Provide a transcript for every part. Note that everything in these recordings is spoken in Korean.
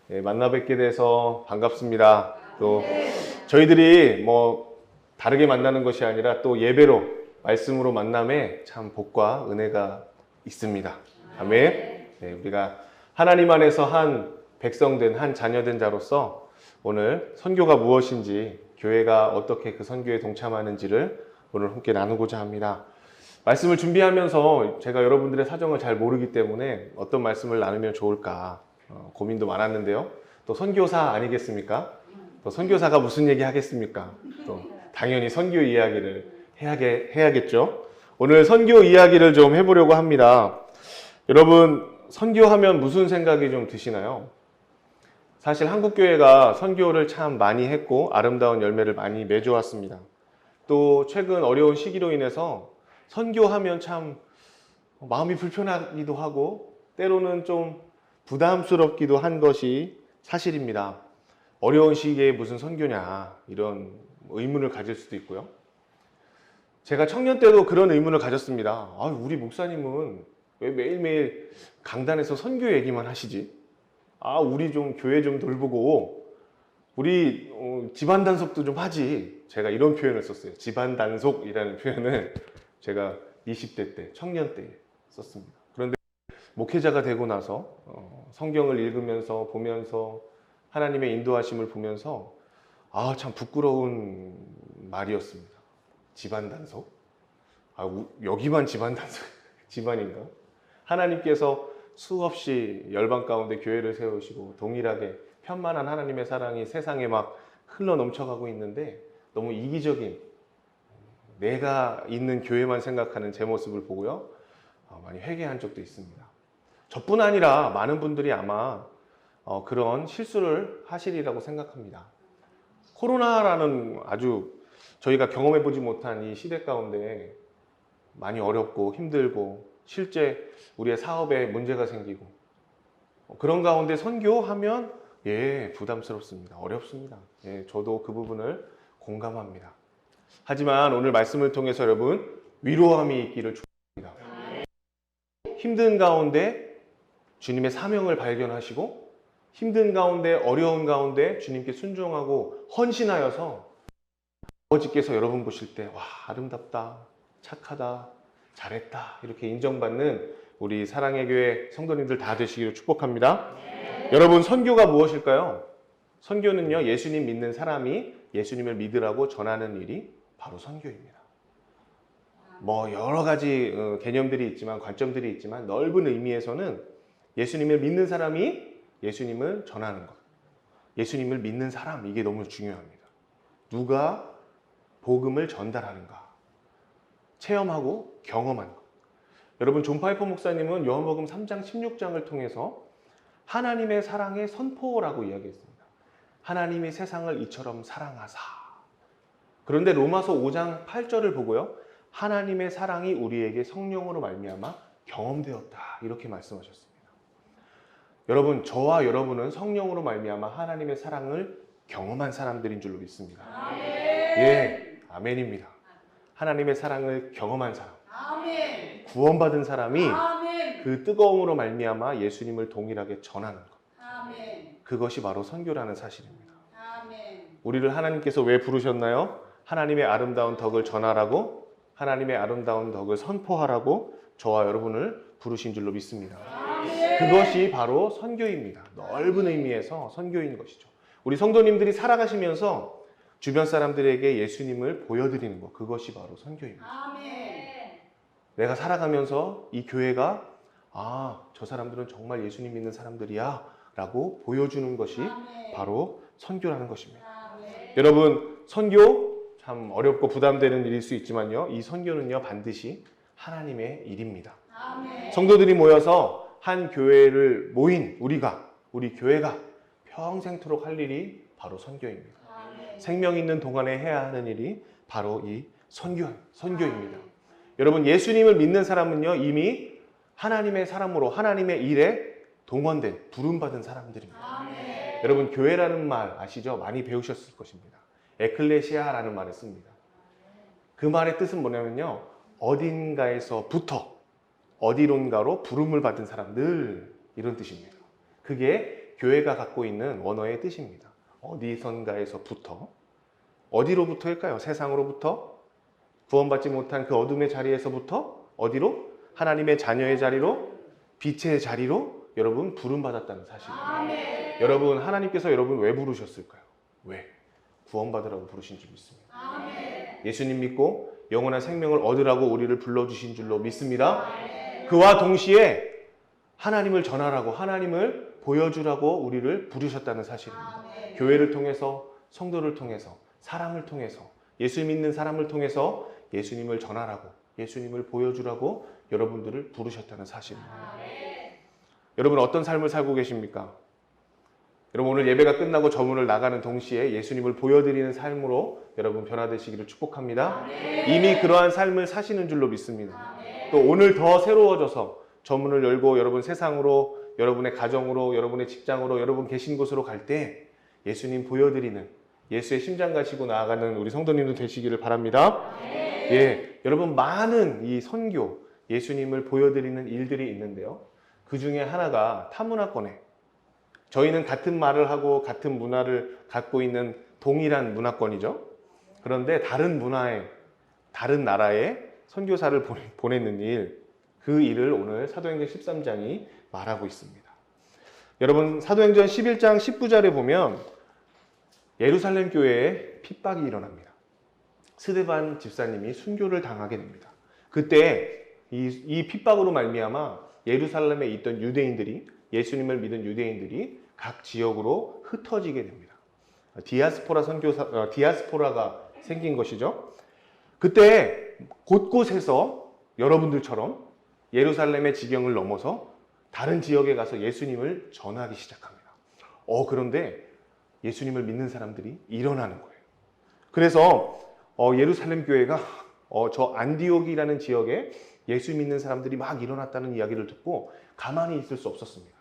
예, 만나 뵙게 돼서 반갑습니다. 또 저희들이 뭐 다르게 만나는 것이 아니라 또 예배로 말씀으로 만남에 참 복과 은혜가 있습니다. 아멘. 네, 우리가 하나님 안에서 한 백성된 한 자녀된 자로서 오늘 선교가 무엇인지, 교회가 어떻게 그 선교에 동참하는지를 오늘 함께 나누고자 합니다. 말씀을 준비하면서 제가 여러분들의 사정을 잘 모르기 때문에 어떤 말씀을 나누면 좋을까 고민도 많았는데요. 또 선교사 아니겠습니까? 또 선교사가 무슨 얘기 하겠습니까? 또 당연히 선교 이야기를 해야겠죠. 오늘 선교 이야기를 좀 해보려고 합니다. 여러분, 선교하면 무슨 생각이 좀 드시나요? 사실 한국교회가 선교를 참 많이 했고 아름다운 열매를 많이 맺어왔습니다. 또 최근 어려운 시기로 인해서 선교하면 참 마음이 불편하기도 하고 때로는 좀 부담스럽기도 한 것이 사실입니다. 어려운 시기에 무슨 선교냐 이런 의문을 가질 수도 있고요. 제가 청년 때도 그런 의문을 가졌습니다. 우리 목사님은 왜 매일매일 강단에서 선교 얘기만 하시지? 우리 좀 교회 좀 돌보고 우리 집안 단속도 좀 하지. 제가 이런 표현을 썼어요. 집안 단속이라는 표현을 제가 20대 때, 청년 때 썼습니다. 그런데 목회자가 되고 나서 성경을 읽으면서 보면서 하나님의 인도하심을 보면서 참 부끄러운 말이었습니다. 집안 단속? 여기만 집안 단속, 집안인가? 하나님께서 수없이 열방 가운데 교회를 세우시고 동일하게 편만한 하나님의 사랑이 세상에 막 흘러 넘쳐가고 있는데 너무 이기적인 내가 있는 교회만 생각하는 제 모습을 보고요. 많이 회개한 적도 있습니다. 저뿐 아니라 많은 분들이 아마 그런 실수를 하시리라고 생각합니다. 코로나라는 아주 저희가 경험해보지 못한 이 시대 가운데 많이 어렵고 힘들고 실제 우리의 사업에 문제가 생기고 그런 가운데 선교하면 부담스럽습니다. 어렵습니다. 저도 그 부분을 공감합니다. 하지만 오늘 말씀을 통해서 여러분 위로함이 있기를 축복합니다. 힘든 가운데 주님의 사명을 발견하시고 힘든 가운데 어려운 가운데 주님께 순종하고 헌신하여서 아버지께서 여러분 보실 때 아름답다, 착하다, 잘했다 이렇게 인정받는 우리 사랑의 교회 성도님들 다 되시기를 축복합니다. 여러분, 선교가 무엇일까요? 선교는요, 예수님 믿는 사람이 예수님을 믿으라고 전하는 일이 바로 선교입니다. 여러 가지 개념들이 있지만, 관점들이 있지만 넓은 의미에서는 예수님을 믿는 사람이 예수님을 전하는 것, 예수님을 믿는 사람, 이게 너무 중요합니다. 누가 복음을 전달하는가, 체험하고 경험하는 것. 여러분, 존 파이퍼 목사님은 요한복음 3장 16장을 통해서 하나님의 사랑의 선포라고 이야기했습니다. 하나님이 세상을 이처럼 사랑하사. 그런데 로마서 5장 8절을 보고요, 하나님의 사랑이 우리에게 성령으로 말미암아 경험되었다 이렇게 말씀하셨습니다. 여러분, 저와 여러분은 성령으로 말미암아 하나님의 사랑을 경험한 사람들인 줄로 믿습니다. 아멘. 아멘입니다. 하나님의 사랑을 경험한 사람, 아멘. 구원받은 사람이 아멘. 그 뜨거움으로 말미암아 예수님을 동일하게 전하는 것, 아멘. 그것이 바로 선교라는 사실입니다. 아멘. 우리를 하나님께서 왜 부르셨나요? 하나님의 아름다운 덕을 전하라고, 하나님의 아름다운 덕을 선포하라고 저와 여러분을 부르신 줄로 믿습니다. 아멘. 그것이 바로 선교입니다. 넓은 의미에서 선교인 것이죠. 우리 성도님들이 살아가시면서 주변 사람들에게 예수님을 보여드리는 것, 그것이 바로 선교입니다. 아멘. 내가 살아가면서 이 교회가 저 사람들은 정말 예수님 믿는 사람들이야 라고 보여주는 것이 아멘. 바로 선교라는 것입니다. 아멘. 여러분, 선교 참 어렵고 부담되는 일일 수 있지만요, 이 선교는요 반드시 하나님의 일입니다. 아멘. 성도들이 모여서 한 교회를 모인 우리 교회가 평생토록 할 일이 바로 선교입니다. 아멘. 생명 있는 동안에 해야 하는 일이 바로 이 선교입니다. 여러분, 예수님을 믿는 사람은요 이미 하나님의 사람으로 하나님의 일에 동원된 부름받은 사람들입니다. 아멘. 여러분, 교회라는 말 아시죠? 많이 배우셨을 것입니다. 에클레시아라는 말을 씁니다. 그 말의 뜻은 뭐냐면요, 어딘가에서부터 어디론가로 부름을 받은 사람들, 이런 뜻입니다. 그게 교회가 갖고 있는 원어의 뜻입니다. 어디선가에서부터. 어디로부터일까요? 세상으로부터? 구원받지 못한 그 어둠의 자리에서부터? 어디로? 하나님의 자녀의 자리로? 빛의 자리로? 여러분 부름받았다는 사실입니다. 여러분 하나님께서 여러분 왜 부르셨을까요? 왜? 구원받으라고 부르신 줄 믿습니다. 예수님 믿고 영원한 생명을 얻으라고 우리를 불러주신 줄로 믿습니다. 그와 동시에 하나님을 전하라고, 하나님을 보여주라고 우리를 부르셨다는 사실입니다. 교회를 통해서, 성도를 통해서, 사람을 통해서, 예수 믿는 사람을 통해서 예수님을 전하라고, 예수님을 보여주라고 여러분들을 부르셨다는 사실입니다. 여러분 어떤 삶을 살고 계십니까? 여러분 오늘 예배가 끝나고 저문을 나가는 동시에 예수님을 보여드리는 삶으로 여러분 변화되시기를 축복합니다. 이미 그러한 삶을 사시는 줄로 믿습니다. 또 오늘 더 새로워져서 저문을 열고 여러분 세상으로, 여러분의 가정으로, 여러분의 직장으로, 여러분 계신 곳으로 갈 때 예수님 보여드리는, 예수의 심장 가지고 나아가는 우리 성도님도 되시기를 바랍니다. 예, 여러분 많은 이 선교, 예수님을 보여드리는 일들이 있는데요. 그 중에 하나가 타문화권에, 저희는 같은 말을 하고 같은 문화를 갖고 있는 동일한 문화권이죠. 그런데 다른 문화에, 다른 나라에 선교사를 보내는 일, 그 일을 오늘 사도행전 13장이 말하고 있습니다. 여러분 사도행전 11장 19절에 보면 예루살렘 교회에 핍박이 일어납니다. 스데반 집사님이 순교를 당하게 됩니다. 그때 이 핍박으로 말미암아 예루살렘에 있던 유대인들이, 예수님을 믿은 유대인들이 각 지역으로 흩어지게 됩니다. 디아스포라가 생긴 것이죠. 그때 곳곳에서 여러분들처럼 예루살렘의 지경을 넘어서 다른 지역에 가서 예수님을 전하기 시작합니다. 그런데 예수님을 믿는 사람들이 일어나는 거예요. 그래서 예루살렘 교회가 저 안디옥이라는 지역에 예수 믿는 사람들이 막 일어났다는 이야기를 듣고 가만히 있을 수 없었습니다.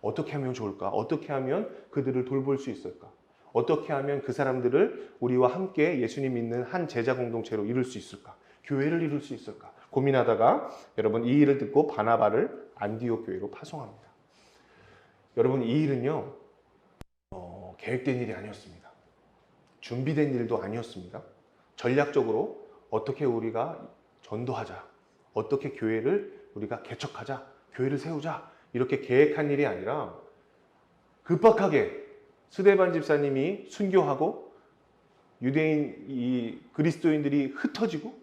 어떻게 하면 좋을까? 어떻게 하면 그들을 돌볼 수 있을까? 어떻게 하면 그 사람들을 우리와 함께 예수님 믿는 한 제자 공동체로 이룰 수 있을까? 교회를 이룰 수 있을까? 고민하다가 여러분 이 일을 듣고 바나바를 안디옥 교회로 파송합니다. 여러분 이 일은요 계획된 일이 아니었습니다. 준비된 일도 아니었습니다. 전략적으로 어떻게 우리가 전도하자, 어떻게 교회를 우리가 개척하자, 교회를 세우자 이렇게 계획한 일이 아니라 급박하게 스데반 집사님이 순교하고 유대인 이 그리스도인들이 흩어지고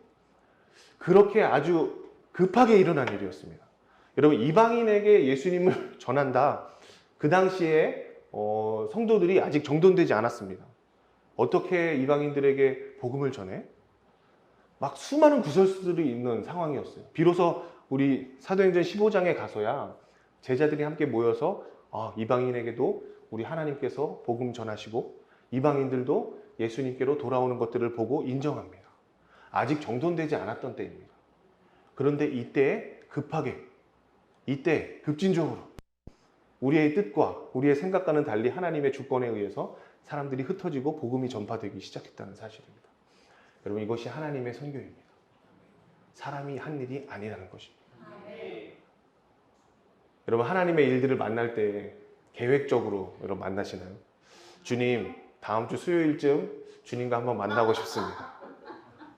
그렇게 아주 급하게 일어난 일이었습니다. 여러분 이방인에게 예수님을 전한다. 그 당시에 성도들이 아직 정돈되지 않았습니다. 어떻게 이방인들에게 복음을 전해? 막 수많은 구설수들이 있는 상황이었어요. 비로소 우리 사도행전 15장에 가서야 제자들이 함께 모여서 이방인에게도 우리 하나님께서 복음 전하시고 이방인들도 예수님께로 돌아오는 것들을 보고 인정합니다. 아직 정돈되지 않았던 때입니다. 그런데 이때 급하게, 이때 급진적으로 우리의 뜻과 우리의 생각과는 달리 하나님의 주권에 의해서 사람들이 흩어지고 복음이 전파되기 시작했다는 사실입니다. 여러분 이것이 하나님의 선교입니다. 사람이 한 일이 아니라는 것입니다. 여러분 하나님의 일들을 만날 때 계획적으로 여러분 만나시나요? 주님 다음 주 수요일쯤 주님과 한번 만나고 싶습니다.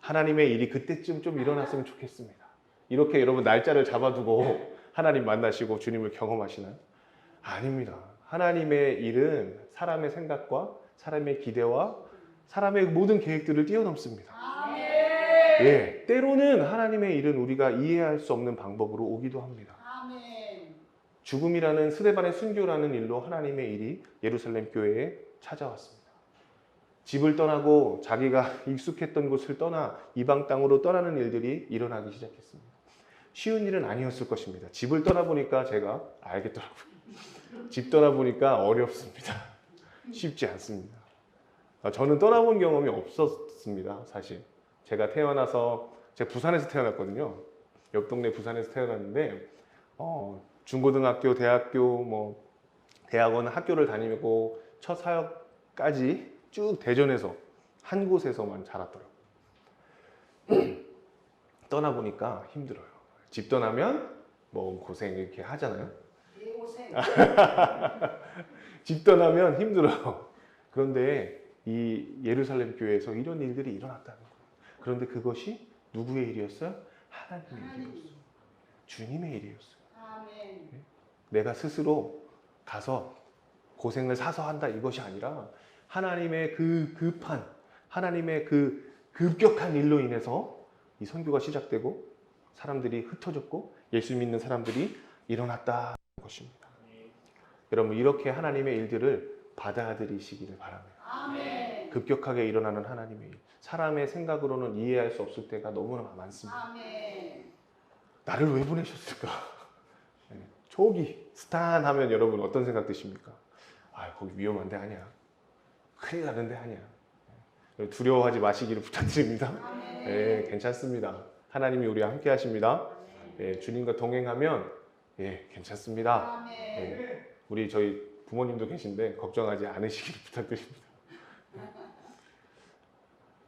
하나님의 일이 그때쯤 좀 일어났으면 좋겠습니다. 이렇게 여러분 날짜를 잡아두고 하나님 만나시고 주님을 경험하시나요? 아닙니다. 하나님의 일은 사람의 생각과 사람의 기대와 사람의 모든 계획들을 뛰어넘습니다. 예, 때로는 하나님의 일은 우리가 이해할 수 없는 방법으로 오기도 합니다. 죽음이라는 스데반의 순교라는 일로 하나님의 일이 예루살렘 교회에 찾아왔습니다. 집을 떠나고 자기가 익숙했던 곳을 떠나 이방 땅으로 떠나는 일들이 일어나기 시작했습니다. 쉬운 일은 아니었을 것입니다. 집을 떠나보니까 제가 알겠더라고요. 집 떠나보니까 어렵습니다. 쉽지 않습니다. 저는 떠나본 경험이 없었습니다. 사실 제가 태어나서 제가 부산에서 태어났거든요. 옆 동네 부산에서 태어났는데 중고등학교, 대학교, 대학원 학교를 다니고 첫 사역까지 쭉 대전에서 한 곳에서만 자랐더라고요. 떠나보니까 힘들어요. 집 떠나면 고생 이렇게 하잖아요. 집 떠나면 힘들어요. 그런데 이 예루살렘 교회에서 이런 일들이 일어났다는 거예요. 그런데 그것이 누구의 일이었어요? 하나님의 일이었어요. 주님의 일이었어요. 아멘. 내가 스스로 가서 고생을 사서 한다 이것이 아니라 하나님의 그 급한, 하나님의 그 급격한 일로 인해서 이 선교가 시작되고 사람들이 흩어졌고 예수 믿는 사람들이 일어났다는 것입니다. 여러분 이렇게 하나님의 일들을 받아들이시기를 바랍니다. 아멘. 급격하게 일어나는 하나님의 일. 사람의 생각으로는 이해할 수 없을 때가 너무나 많습니다. 아멘. 나를 왜 보내셨을까? 초기 스탄 하면 여러분 어떤 생각 드십니까? 아, 거기 위험한데 아니야. 큰일 나는데 아니야. 두려워하지 마시기를 부탁드립니다. 예, 괜찮습니다. 하나님이 우리와 함께 하십니다. 예, 주님과 동행하면 예, 괜찮습니다. 예, 우리 저희 부모님도 계신데 걱정하지 않으시기를 부탁드립니다.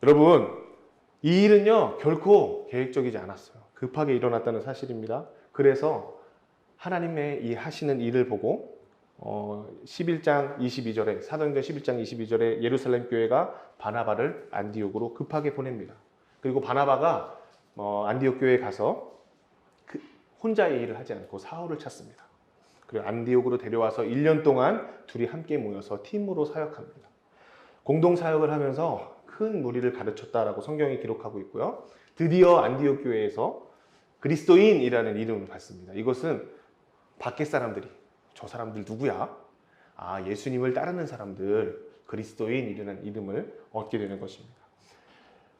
여러분, 이 일은요 결코 계획적이지 않았어요. 급하게 일어났다는 사실입니다. 그래서 하나님의 이 하시는 일을 보고 11장 22절에 사도행전 11장 22절에 예루살렘 교회가 바나바를 안디옥으로 급하게 보냅니다. 그리고 바나바가 안디옥 교회에 가서 혼자의 일을 하지 않고 사울을 찾습니다. 그리고 안디옥으로 데려와서 1년 동안 둘이 함께 모여서 팀으로 사역합니다. 공동 사역을 하면서 큰 무리를 가르쳤다라고 성경이 기록하고 있고요. 드디어 안디옥 교회에서 그리스도인이라는 이름을 받습니다. 이것은 밖에 사람들이 저 사람들 누구야? 아, 예수님을 따르는 사람들, 그리스도인이라는 이름을 얻게 되는 것입니다.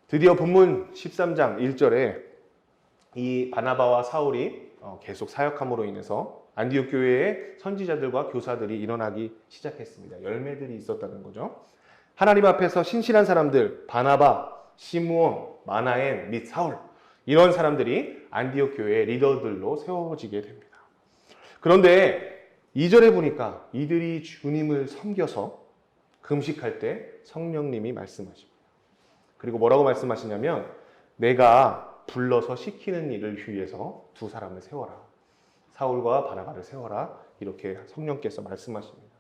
드디어 본문 13장 1절에 이 바나바와 사울이 계속 사역함으로 인해서 안디옥 교회에 선지자들과 교사들이 일어나기 시작했습니다. 열매들이 있었다는 거죠. 하나님 앞에서 신실한 사람들, 바나바, 시므온, 마나엔 및 사울, 이런 사람들이 안디옥 교회의 리더들로 세워지게 됩니다. 그런데 2절에 보니까 이들이 주님을 섬겨서 금식할 때 성령님이 말씀하십니다. 그리고 뭐라고 말씀하시냐면 내가 불러서 시키는 일을 위해서 두 사람을 세워라. 사울과 바나바를 세워라. 이렇게 성령께서 말씀하십니다.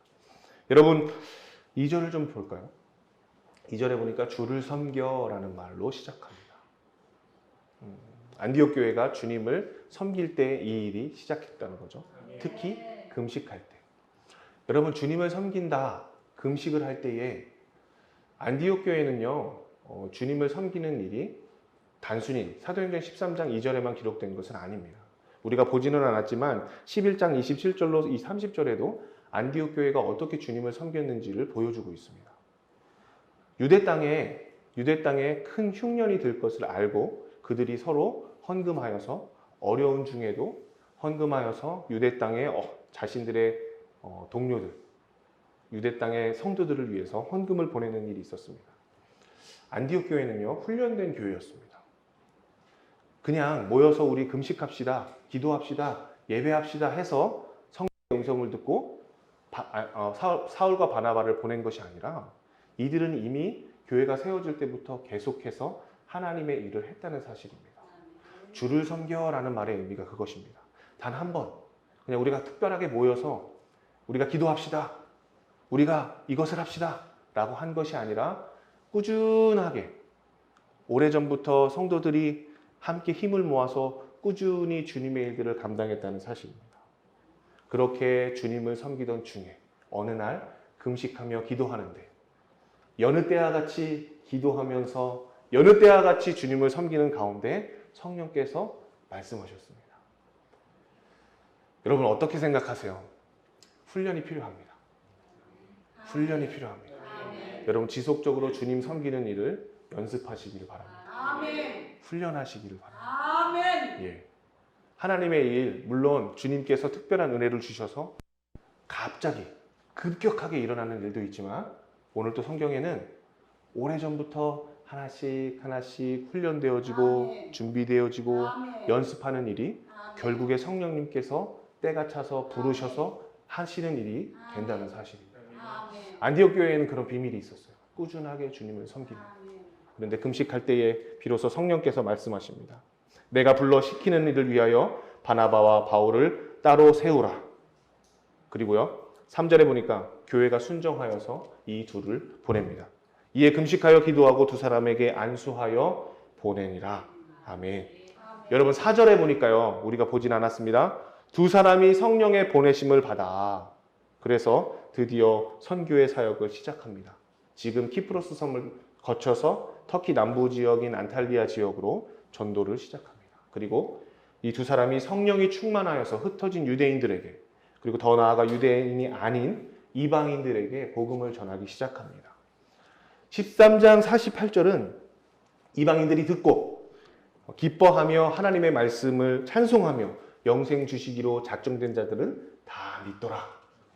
여러분 2절을 좀 볼까요? 2절에 보니까 주를 섬겨라는 말로 시작합니다. 안디옥 교회가 주님을 섬길 때 이 일이 시작했다는 거죠. 특히 금식할 때. 여러분 주님을 섬긴다, 금식을 할 때에 안디옥 교회는요 주님을 섬기는 일이 단순히 사도행전 13장 2절에만 기록된 것은 아닙니다. 우리가 보지는 않았지만 11장 27절로 이 30절에도 안디옥 교회가 어떻게 주님을 섬겼는지를 보여주고 있습니다. 유대 땅에 큰 흉년이 들 것을 알고 그들이 서로 헌금하여서 어려운 중에도 헌금하여서 유대 땅에 자신들의 동료들, 유대 땅의 성도들을 위해서 헌금을 보내는 일이 있었습니다. 안디옥 교회는요 훈련된 교회였습니다. 그냥 모여서 우리 금식합시다, 기도합시다, 예배합시다 해서 성령의 음성을 듣고 사울과 바나바를 보낸 것이 아니라 이들은 이미 교회가 세워질 때부터 계속해서 하나님의 일을 했다는 사실입니다. 주를 섬겨라는 말의 의미가 그것입니다. 단 한 번 그냥 우리가 특별하게 모여서 우리가 기도합시다, 우리가 이것을 합시다 라고 한 것이 아니라 꾸준하게 오래전부터 성도들이 함께 힘을 모아서 꾸준히 주님의 일들을 감당했다는 사실입니다. 그렇게 주님을 섬기던 중에 어느 날 금식하며 기도하는데 여느 때와 같이 기도하면서 여느 때와 같이 주님을 섬기는 가운데 성령께서 말씀하셨습니다. 여러분 어떻게 생각하세요? 훈련이 필요합니다. 훈련이 필요합니다. 여러분 지속적으로 주님 섬기는 일을 연습하시기를 바랍니다. 훈련하시기를 바랍니다. 예. 하나님의 일, 물론 주님께서 특별한 은혜를 주셔서 갑자기 급격하게 일어나는 일도 있지만 오늘 또 성경에는 오래전부터 하나씩 훈련되어지고 준비되어지고 연습하는 일이 결국에 성령님께서 때가 차서 부르셔서 하시는 일이 된다는 사실입니다. 안디옥 교회에는 그런 비밀이 있었어요. 꾸준하게 주님을 섬기는. 그런데 금식할 때에 비로소 성령께서 말씀하십니다. 내가 불러 시키는 일을 위하여 바나바와 바울을 따로 세우라. 그리고요 3절에 보니까 교회가 순종하여서 이 둘을 보냅니다. 이에 금식하여 기도하고 두 사람에게 안수하여 보내니라. 아멘. 여러분 4절에 보니까요. 우리가 보진 않았습니다. 두 사람이 성령의 보내심을 받아 그래서 드디어 선교의 사역을 시작합니다. 지금 키프로스 섬을 거쳐서 터키 남부 지역인 안탈리아 지역으로 전도를 시작합니다. 그리고 이 두 사람이 성령이 충만하여서 흩어진 유대인들에게 그리고 더 나아가 유대인이 아닌 이방인들에게 복음을 전하기 시작합니다. 13장 48절은 이방인들이 듣고 기뻐하며 하나님의 말씀을 찬송하며 영생 주시기로 작정된 자들은 다 믿더라.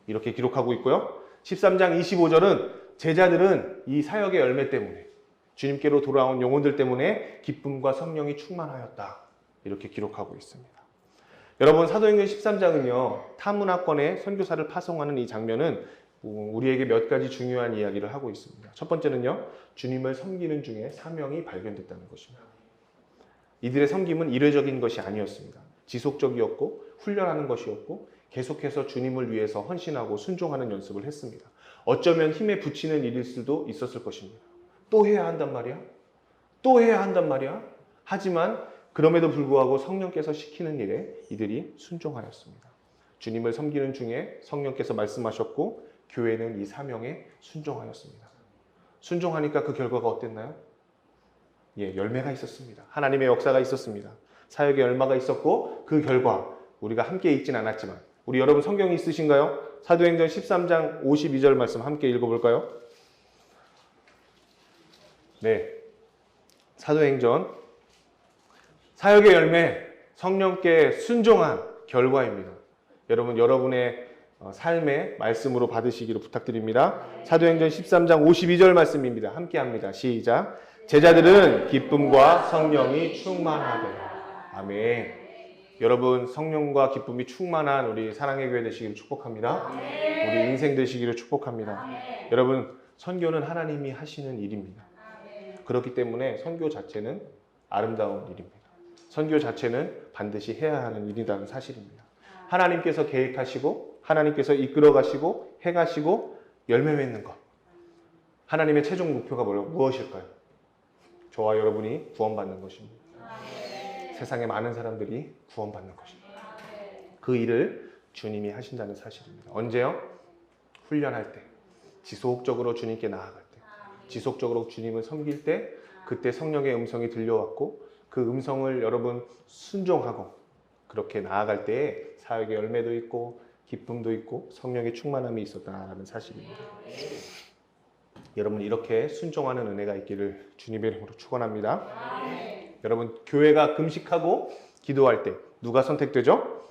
이렇게 기록하고 있고요. 13장 25절은 제자들은 이 사역의 열매 때문에 주님께로 돌아온 영혼들 때문에 기쁨과 성령이 충만하였다. 이렇게 기록하고 있습니다. 여러분 사도행전 13장은요. 타문화권에 선교사를 파송하는 이 장면은 우리에게 몇 가지 중요한 이야기를 하고 있습니다. 첫 번째는요. 주님을 섬기는 중에 사명이 발견됐다는 것입니다. 이들의 섬김은 이례적인 것이 아니었습니다. 지속적이었고 훈련하는 것이었고 계속해서 주님을 위해서 헌신하고 순종하는 연습을 했습니다. 어쩌면 힘에 부치는 일일 수도 있었을 것입니다. 또 해야 한단 말이야? 또 해야 한단 말이야? 하지만 그럼에도 불구하고 성령께서 시키는 일에 이들이 순종하였습니다. 주님을 섬기는 중에 성령께서 말씀하셨고 교회는 이 사명에 순종하였습니다. 순종하니까 그 결과가 어땠나요? 예, 열매가 있었습니다. 하나님의 역사가 있었습니다. 사역의 열매가 있었고 그 결과 우리가 함께 읽진 않았지만 우리 여러분 성경이 있으신가요? 사도행전 13장 52절 말씀 함께 읽어볼까요? 네, 사도행전 사역의 열매 성령께 순종한 결과입니다. 여러분 여러분의 삶의 말씀으로 받으시기를 부탁드립니다. 사도행전 13장 52절 말씀입니다. 함께 합니다. 시작. 제자들은 기쁨과 성령이 충만하더라. 아멘. 여러분 성령과 기쁨이 충만한 우리 사랑의 교회 되시기를 축복합니다. 우리 인생 되시기를 축복합니다. 여러분 선교는 하나님이 하시는 일입니다. 그렇기 때문에 선교 자체는 아름다운 일입니다. 선교 자체는 반드시 해야 하는 일이라는 사실입니다. 하나님께서 계획하시고 하나님께서 이끌어 가시고 해가시고 열매 맺는 것. 하나님의 최종 목표가 무엇일까요? 저와 여러분이 구원받는 것입니다. 세상에 많은 사람들이 구원받는 것입니다. 그 일을 주님이 하신다는 사실입니다. 언제요? 훈련할 때, 지속적으로 주님께 나아갈 때, 지속적으로 주님을 섬길 때, 그때 성령의 음성이 들려왔고 그 음성을 여러분 순종하고 그렇게 나아갈 때에 사역의 열매도 있고 기쁨도 있고 성령의 충만함이 있었다는 사실입니다. 여러분 이렇게 순종하는 은혜가 있기를 주님의 이름으로 축원합니다. 여러분 교회가 금식하고 기도할 때 누가 선택되죠?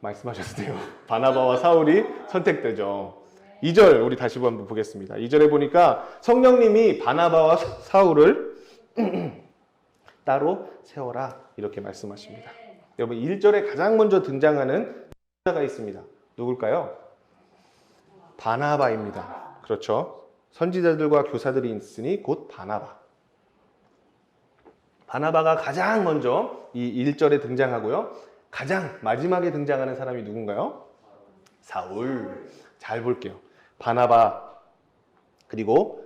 말씀하셨어요. 바나바와 사울이 선택되죠. 2절 우리 다시 한번 보겠습니다. 2절에 보니까 성령님이 바나바와 사울을 따로 세워라 이렇게 말씀하십니다. 여러분 1절에 가장 먼저 등장하는 자가 있습니다. 누굴까요? 바나바입니다. 그렇죠. 선지자들과 교사들이 있으니 곧 바나바. 바나바가 가장 먼저 이 1절에 등장하고요. 가장 마지막에 등장하는 사람이 누군가요? 사울. 잘 볼게요. 바나바 그리고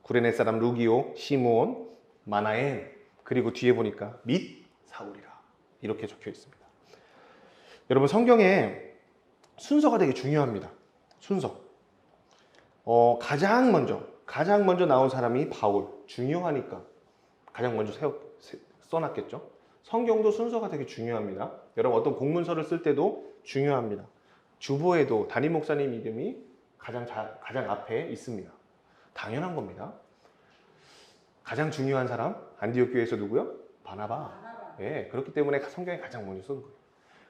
구레네 사람 루기오, 시므온, 마나엔 그리고 뒤에 보니까 및 사울이라 이렇게 적혀 있습니다. 여러분 성경에 순서가 되게 중요합니다. 순서. 가장 먼저 나온 사람이 바울. 중요하니까 가장 먼저 써놨겠죠. 성경도 순서가 되게 중요합니다. 여러분 어떤 공문서를 쓸 때도 중요합니다. 주보에도 담임 목사님 이름이 가장 앞에 있습니다. 당연한 겁니다. 가장 중요한 사람 안디옥 교회에서 누구요? 바나바. 예, 그렇기 때문에 성경에 가장 먼저 쓴 거예요.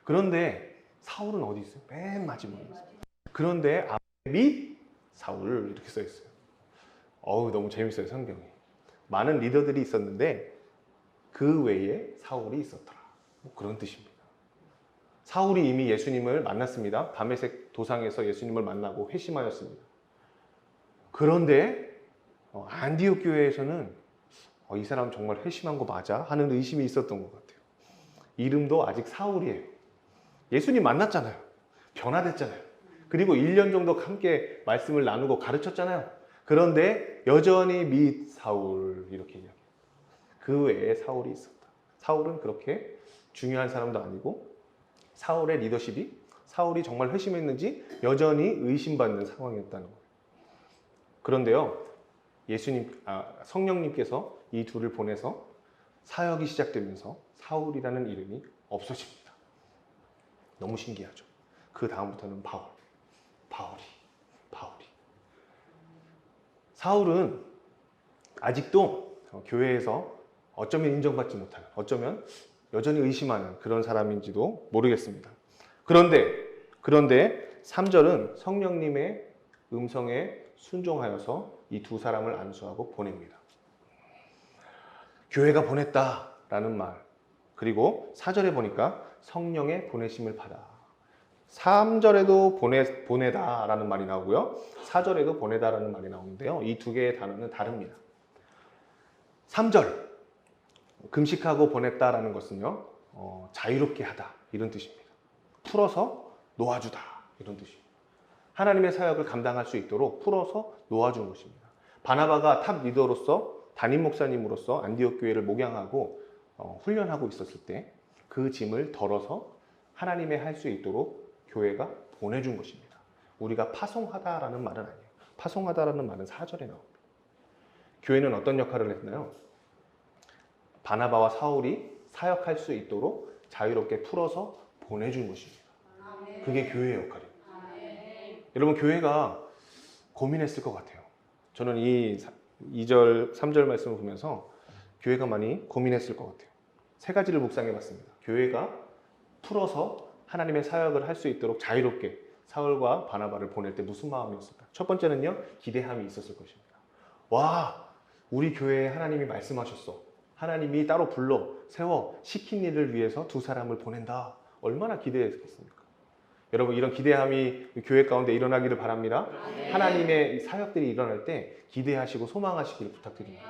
그런데 사울은 어디 있어요? 맨 마지막에 있어요. 그런데 앞에 및 사울 이렇게 써 있어요. 너무 재밌어요 성경이. 많은 리더들이 있었는데 그 외에 사울이 있었더라. 그런 뜻입니다. 사울이 이미 예수님을 만났습니다. 다메섹 도상에서 예수님을 만나고 회심하였습니다. 그런데 안디옥 교회에서는 이 사람 정말 회심한 거 맞아? 하는 의심이 있었던 것 같아요. 이름도 아직 사울이에요. 예수님 만났잖아요. 변화됐잖아요. 그리고 1년 정도 함께 말씀을 나누고 가르쳤잖아요. 그런데 여전히 및 사울 이렇게 이야기해요. 그 외에 사울이 있었다. 사울은 그렇게 중요한 사람도 아니고 사울의 리더십이 사울이 정말 회심했는지 여전히 의심받는 상황이었다는 거예요. 그런데요, 성령님께서 이 둘을 보내서 사역이 시작되면서 사울이라는 이름이 없어집니다. 너무 신기하죠. 그 다음부터는 바울이. 사울은 아직도 교회에서 어쩌면 인정받지 못하는, 어쩌면 여전히 의심하는 그런 사람인지도 모르겠습니다. 그런데 3절은 성령님의 음성에 순종하여서 이 두 사람을 안수하고 보냅니다. 교회가 보냈다라는 말, 그리고 4절에 보니까 성령의 보내심을 받아. 3절에도 보내다라는 말이 나오고요. 4절에도 보내다라는 말이 나오는데요. 이 두 개의 단어는 다릅니다. 3절, 금식하고 보냈다라는 것은요, 자유롭게 하다 이런 뜻입니다. 풀어서 놓아주다 이런 뜻입니다. 하나님의 사역을 감당할 수 있도록 풀어서 놓아준 것입니다. 바나바가 탑 리더로서 담임 목사님으로서 안디옥 교회를 목양하고 훈련하고 있었을 때 그 짐을 덜어서 하나님의 할 수 있도록 교회가 보내준 것입니다. 우리가 파송하다라는 말은 아니에요. 파송하다라는 말은 4절에 나옵니다. 교회는 어떤 역할을 했나요? 바나바와 사울이 사역할 수 있도록 자유롭게 풀어서 보내준 것입니다. 그게 교회의 역할입니다. 여러분, 교회가 고민했을 것 같아요. 저는 이 2절, 3절 말씀을 보면서 교회가 많이 고민했을 것 같아요. 세 가지를 묵상해 봤습니다. 교회가 풀어서 하나님의 사역을 할 수 있도록 자유롭게 사울과 바나바를 보낼 때 무슨 마음이었을까? 첫 번째는요, 기대함이 있었을 것입니다. 와, 우리 교회에 하나님이 말씀하셨어. 하나님이 따로 불러 세워 시킨 일을 위해서 두 사람을 보낸다. 얼마나 기대했겠습니까? 여러분, 이런 기대함이 교회 가운데 일어나기를 바랍니다. 하나님의 사역들이 일어날 때 기대하시고 소망하시기를 부탁드립니다.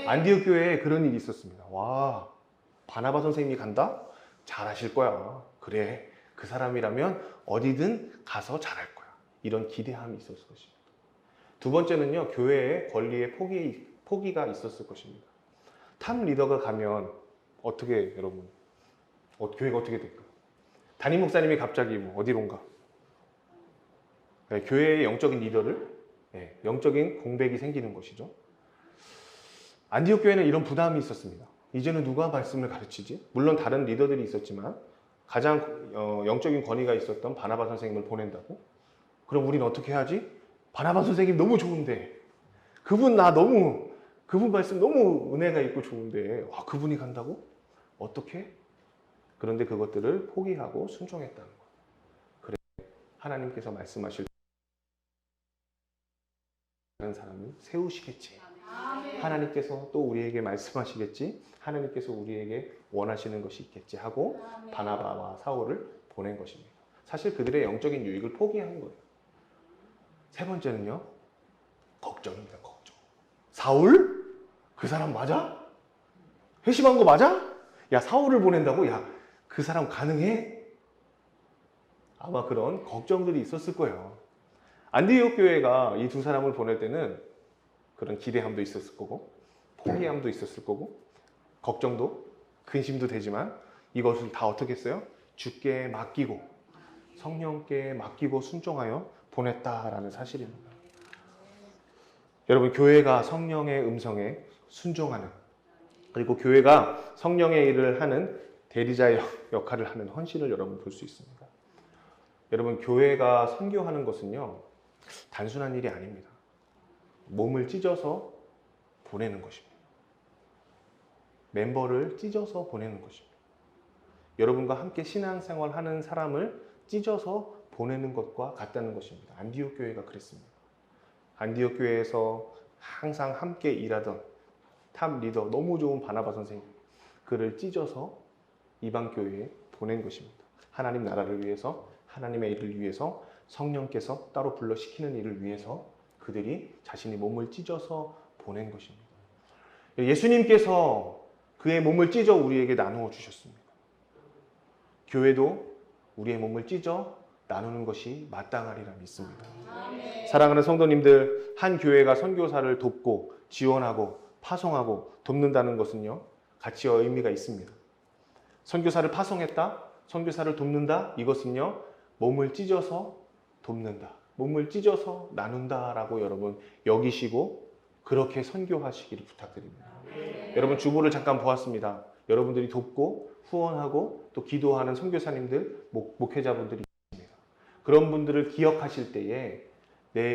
안디옥 교회에 그런 일이 있었습니다. 와, 바나바 선생님이 간다? 잘하실 거야. 그래, 그 사람이라면 어디든 가서 잘할 거야. 이런 기대함이 있었을 것입니다. 두 번째는요, 교회에 권리의 포기가 있었을 것입니다. 탑 리더가 가면 어떻게, 여러분, 교회가 어떻게 될까요? 담임 목사님이 갑자기 어디론가, 교회의 영적인 리더를, 영적인 공백이 생기는 것이죠. 안디옥 교회는 이런 부담이 있었습니다. 이제는 누가 말씀을 가르치지? 물론 다른 리더들이 있었지만 가장 영적인 권위가 있었던 바나바 선생님을 보낸다고? 그럼 우리는 어떻게 해야지? 바나바 선생님 너무 좋은데, 그분 말씀 너무 은혜가 있고 좋은데, 그분이 간다고? 어떻게? 그런데 그것들을 포기하고 순종했다는 거예요. 그래, 하나님께서 말씀하실 다른 사람을 세우시겠지. 하나님께서 또 우리에게 말씀하시겠지. 하나님께서 우리에게 원하시는 것이 있겠지 하고 바나바와 사울을 보낸 것입니다. 사실 그들의 영적인 유익을 포기한 거예요. 세 번째는요, 걱정입니다. 걱정. 사울? 그 사람 맞아? 회심한 거 맞아? 야, 사울을 보낸다고? 야, 그 사람 가능해? 아마 그런 걱정들이 있었을 거예요. 안디옥 교회가 이 두 사람을 보낼 때는 그런 기대함도 있었을 거고, 포기함도 있었을 거고, 걱정도, 근심도 되지만 이것을 다 어떻게 했어요? 주께 맡기고, 성령께 맡기고 순종하여 보냈다라는 사실입니다. 여러분, 교회가 성령의 음성에 순종하는, 그리고 교회가 성령의 일을 하는 대리자의 역할을 하는 헌신을 여러분 볼 수 있습니다. 여러분, 교회가 선교하는 것은요, 단순한 일이 아닙니다. 몸을 찢어서 보내는 것입니다. 멤버를 찢어서 보내는 것입니다. 여러분과 함께 신앙생활 하는 사람을 찢어서 보내는 것과 같다는 것입니다. 안디옥 교회가 그랬습니다. 안디옥 교회에서 항상 함께 일하던 탑 리더, 너무 좋은 바나바 선생님, 그를 찢어서 이방 교회에 보낸 것입니다. 하나님 나라를 위해서, 하나님의 일을 위해서, 성령께서 따로 불러 시키는 일을 위해서 그들이 자신의 몸을 찢어서 보낸 것입니다. 예수님께서 그의 몸을 찢어 우리에게 나누어 주셨습니다. 교회도 우리의 몸을 찢어 나누는 것이 마땅하리라 믿습니다. 사랑하는 성도님들, 한 교회가 선교사를 돕고 지원하고 파송하고 돕는다는 것은요, 가치와 의미가 있습니다. 선교사를 파송했다, 선교사를 돕는다, 이것은요, 몸을 찢어서 돕는다, 몸을 찢어서 나눈다라고 여러분 여기시고 그렇게 선교하시기를 부탁드립니다. 여러분, 주보를 잠깐 보았습니다. 여러분들이 돕고 후원하고 또 기도하는 선교사님들, 목회자분들이 있습니다. 그런 분들을 기억하실 때에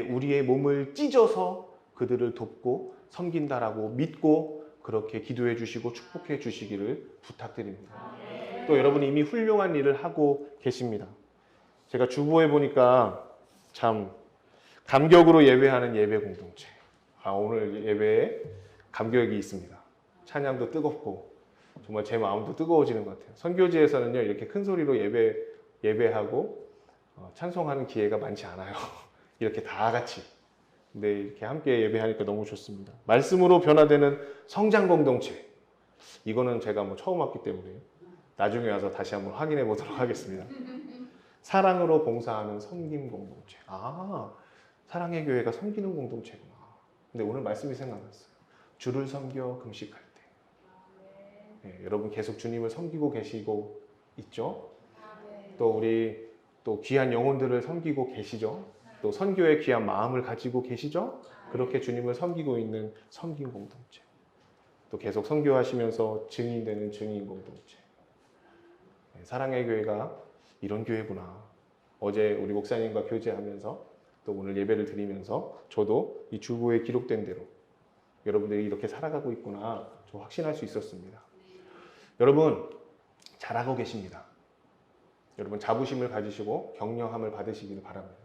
우리의 몸을 찢어서 그들을 돕고 섬긴다라고 믿고 그렇게 기도해 주시고 축복해 주시기를 부탁드립니다. 또 여러분이 이미 훌륭한 일을 하고 계십니다. 제가 주보에 보니까 참 감격으로 예배하는 예배 공동체. 오늘 예배에 감격이 있습니다. 찬양도 뜨겁고 정말 제 마음도 뜨거워지는 것 같아요. 선교지에서는요, 이렇게 큰 소리로 예배하고 찬송하는 기회가 많지 않아요. 이렇게 다 같이. 근데 이렇게 함께 예배하니까 너무 좋습니다. 말씀으로 변화되는 성장 공동체. 이거는 제가 처음 왔기 때문에 나중에 와서 다시 한번 확인해 보도록 하겠습니다. 사랑으로 봉사하는 섬김 공동체. 사랑의 교회가 섬기는 공동체구나. 근데 오늘 말씀이 생각났어요. 주를 섬겨 금식할 때. 네, 여러분 계속 주님을 섬기고 계시고 있죠? 또 우리 또 귀한 영혼들을 섬기고 계시죠? 또 선교의 귀한 마음을 가지고 계시죠? 그렇게 주님을 섬기고 있는 섬김 공동체. 또 계속 선교하시면서 증인되는 증인 공동체. 사랑의 교회가 이런 교회구나. 어제 우리 목사님과 교제하면서 또 오늘 예배를 드리면서 저도 이 주보에 기록된 대로 여러분들이 이렇게 살아가고 있구나 저 확신할 수 있었습니다. 여러분 잘하고 계십니다. 여러분 자부심을 가지시고 격려함을 받으시기를 바랍니다.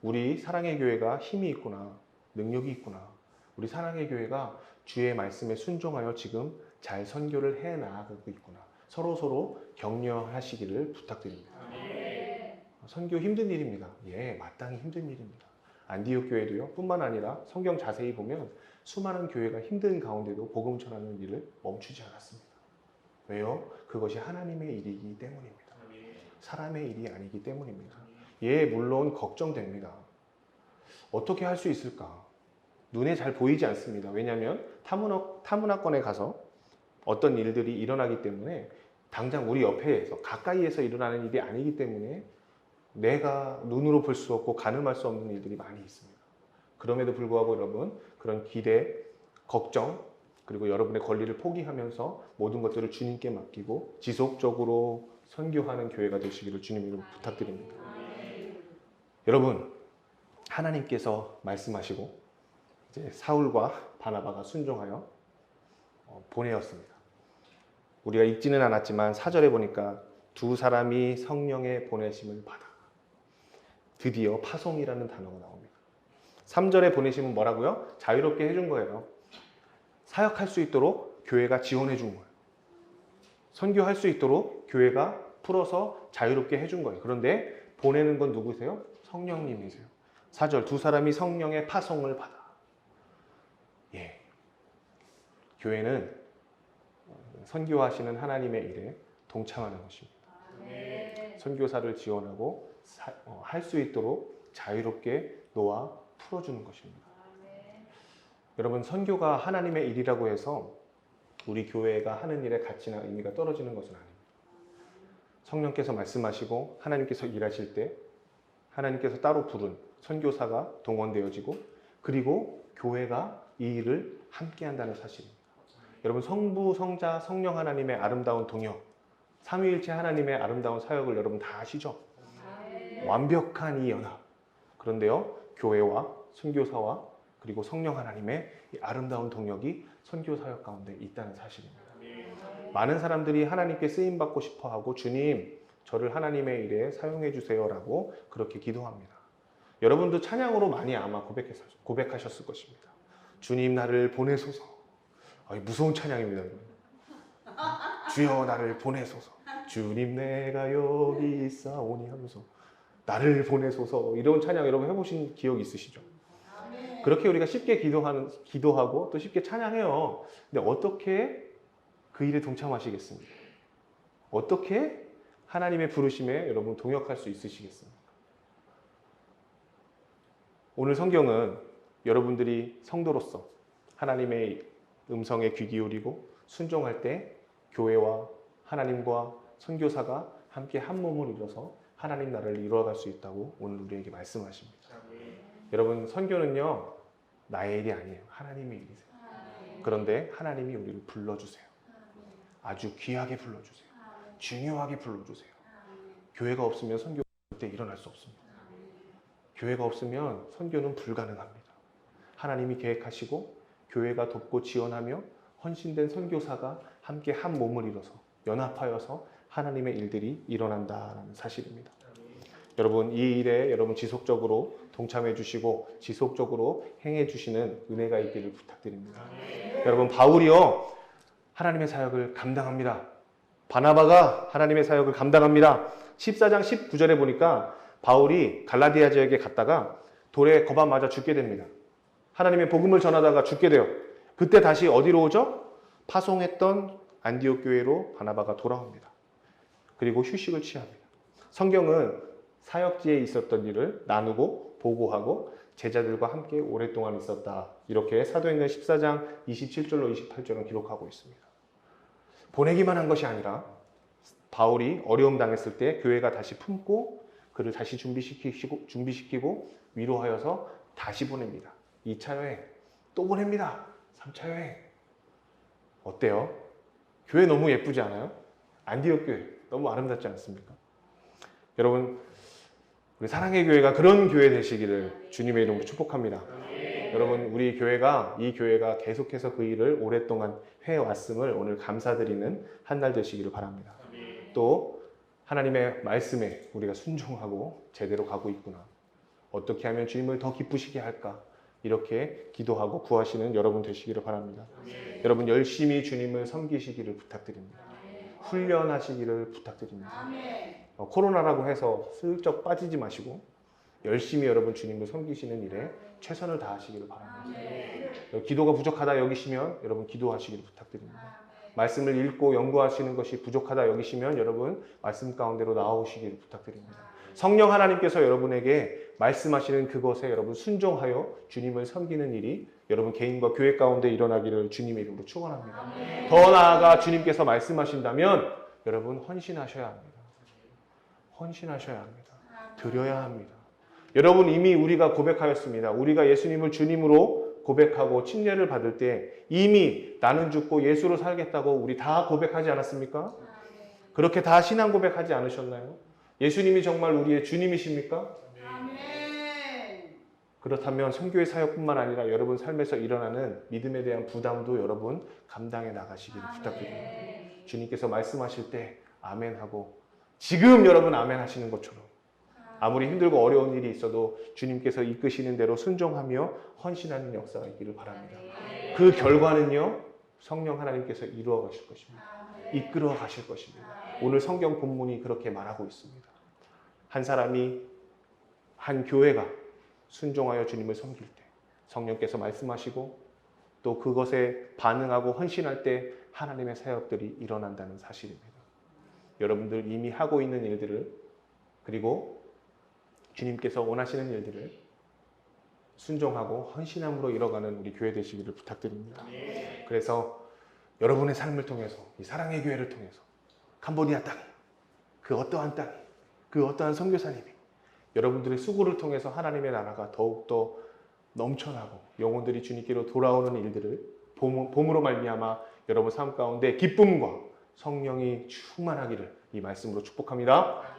우리 사랑의 교회가 힘이 있구나, 능력이 있구나. 우리 사랑의 교회가 주의 말씀에 순종하여 지금 잘 선교를 해 나가고 있구나. 서로 격려하시기를 부탁드립니다. 선교 힘든 일입니다. 마땅히 힘든 일입니다. 안디옥 교회도요, 뿐만 아니라 성경 자세히 보면 수많은 교회가 힘든 가운데도 복음 전하는 일을 멈추지 않았습니다. 왜요? 그것이 하나님의 일이기 때문입니다. 사람의 일이 아니기 때문입니다. 물론 걱정됩니다. 어떻게 할 수 있을까? 눈에 잘 보이지 않습니다. 왜냐하면 타문화권에 가서 어떤 일들이 일어나기 때문에 당장 우리 옆에서 가까이에서 일어나는 일이 아니기 때문에 내가 눈으로 볼 수 없고 가늠할 수 없는 일들이 많이 있습니다. 그럼에도 불구하고 여러분 그런 기대, 걱정 그리고 여러분의 권리를 포기하면서 모든 것들을 주님께 맡기고 지속적으로 선교하는 교회가 되시기를 주님 이름으로 부탁드립니다. 여러분 하나님께서 말씀하시고 이제 사울과 바나바가 순종하여 보내었습니다. 우리가 읽지는 않았지만 4절에 보니까 두 사람이 성령의 보내심을 받아 드디어 파송이라는 단어가 나옵니다. 3절에 보내심은 뭐라고요? 자유롭게 해준 거예요. 사역할 수 있도록 교회가 지원해 준 거예요. 선교할 수 있도록 교회가 풀어서 자유롭게 해준 거예요. 그런데 보내는 건 누구세요? 성령님이세요. 4절 두 사람이 성령의 파송을 받아. 교회는 선교하시는 하나님의 일에 동참하는 것입니다. 선교사를 지원하고 할 수 있도록 자유롭게 놓아 풀어주는 것입니다. 여러분 선교가 하나님의 일이라고 해서 우리 교회가 하는 일의 가치나 의미가 떨어지는 것은 아닙니다. 성령께서 말씀하시고 하나님께서 일하실 때 하나님께서 따로 부른 선교사가 동원되어지고 그리고 교회가 이 일을 함께 한다는 사실입니다. 여러분 성부, 성자, 성령 하나님의 아름다운 동역 삼위일체 하나님의 아름다운 사역을 여러분 다 아시죠? 완벽한 이 연합. 그런데요 교회와 선교사와 그리고 성령 하나님의 이 아름다운 동역이 선교 사역 가운데 있다는 사실입니다. 많은 사람들이 하나님께 쓰임받고 싶어하고 주님 저를 하나님의 일에 사용해 주세요라고 그렇게 기도합니다. 여러분도 찬양으로 많이 아마 고백하셨을 것입니다. 주님 나를 보내소서. 무서운 찬양입니다. 주여 나를 보내소서. 주님 내가 여기 있사오니 하면서 나를 보내소서. 이런 찬양 여러분 해보신 기억 있으시죠? 그렇게 우리가 쉽게 기도하고 또 쉽게 찬양해요. 근데 어떻게 그 일에 동참하시겠습니까? 어떻게 하나님의 부르심에 여러분 동역할 수 있으시겠습니까? 오늘 성경은 여러분들이 성도로서 하나님의 음성에 귀 기울이고 순종할 때 교회와 하나님과 선교사가 함께 한 몸을 이뤄서 하나님 나라를 이루어갈 수 있다고 오늘 우리에게 말씀하십니다. 여러분, 선교는요 나의 일이 아니에요. 하나님의 일이세요. 그런데 하나님이 우리를 불러주세요. 아주 귀하게 불러주세요. 중요하게 불러주세요. 교회가 없으면 선교가 절대 일어날 수 없습니다. 교회가 없으면 선교는 불가능합니다. 하나님이 계획하시고 교회가 돕고 지원하며 헌신된 선교사가 함께 한 몸을 이뤄서 연합하여서 하나님의 일들이 일어난다는 사실입니다. 여러분, 이 일에 여러분 지속적으로 동참해 주시고 지속적으로 행해 주시는 은혜가 있기를 부탁드립니다. 여러분, 바울이요 하나님의 사역을 감당합니다. 바나바가 하나님의 사역을 감당합니다. 14장 19절에 보니까 바울이 갈라디아 지역에 갔다가 돌에 거반 맞아 죽게 됩니다. 하나님의 복음을 전하다가 죽게 돼요. 그때 다시 어디로 오죠? 파송했던 안디옥 교회로 바나바가 돌아옵니다. 그리고 휴식을 취합니다. 성경은 사역지에 있었던 일을 나누고 보고하고 제자들과 함께 오랫동안 있었다. 이렇게 사도행전 14장 27절로 28절은 기록하고 있습니다. 보내기만 한 것이 아니라 바울이 어려움 당했을 때 교회가 다시 품고 그를 다시 준비시키고 위로하여서 다시 보냅니다. 2차 여행 또 보냅니다. 3차 여행 어때요? 교회 너무 예쁘지 않아요? 안디옥 교회 너무 아름답지 않습니까? 여러분, 우리 사랑의 교회가 그런 교회 되시기를 주님의 이름으로 축복합니다. 여러분, 우리 교회가 이 교회가 계속해서 그 일을 오랫동안 해왔음을 오늘 감사드리는 한 날 되시기를 바랍니다. 또 하나님의 말씀에 우리가 순종하고 제대로 가고 있구나. 어떻게 하면 주님을 더 기쁘시게 할까? 이렇게 기도하고 구하시는 여러분 되시기를 바랍니다. 여러분, 열심히 주님을 섬기시기를 부탁드립니다. 훈련하시기를 부탁드립니다. 코로나라고 해서 슬쩍 빠지지 마시고 열심히 여러분 주님을 섬기시는 일에 최선을 다하시기를 바랍니다. 기도가 부족하다 여기시면 여러분 기도하시기를 부탁드립니다. 말씀을 읽고 연구하시는 것이 부족하다 여기시면 여러분 말씀 가운데로 나오시기를 부탁드립니다. 성령 하나님께서 여러분에게 말씀하시는 그것에 여러분 순종하여 주님을 섬기는 일이 여러분 개인과 교회 가운데 일어나기를 주님의 이름으로 축원합니다. 더 나아가 주님께서 말씀하신다면 여러분 헌신하셔야 합니다. 헌신하셔야 합니다. 드려야 합니다. 여러분, 이미 우리가 고백하였습니다. 우리가 예수님을 주님으로 고백하고 침례를 받을 때 이미 나는 죽고 예수로 살겠다고 우리 다 고백하지 않았습니까? 그렇게 다 신앙 고백하지 않으셨나요? 예수님이 정말 우리의 주님이십니까? 그렇다면 선교의 사역뿐만 아니라 여러분 삶에서 일어나는 믿음에 대한 부담도 여러분 감당해 나가시기를 부탁드립니다. 주님께서 말씀하실 때 아멘하고 지금 여러분 아멘 하시는 것처럼 아무리 힘들고 어려운 일이 있어도 주님께서 이끄시는 대로 순종하며 헌신하는 역사가 있기를 바랍니다. 그 결과는요, 성령 하나님께서 이루어 가실 것입니다. 이끌어 가실 것입니다. 오늘 성경 본문이 그렇게 말하고 있습니다. 한 사람이, 한 교회가 순종하여 주님을 섬길 때 성령께서 말씀하시고 또 그것에 반응하고 헌신할 때 하나님의 사역들이 일어난다는 사실입니다. 여러분들 이미 하고 있는 일들을 그리고 주님께서 원하시는 일들을 순종하고 헌신함으로 이뤄가는 우리 교회 되시기를 부탁드립니다. 그래서 여러분의 삶을 통해서 이 사랑의 교회를 통해서 캄보디아 땅, 그 어떠한 땅, 그 어떠한 선교사님이 여러분들의 수고를 통해서 하나님의 나라가 더욱더 넘쳐나고 영혼들이 주님께로 돌아오는 일들을 봄으로 말미암아 여러분 삶 가운데 기쁨과 성령이 충만하기를 이 말씀으로 축복합니다.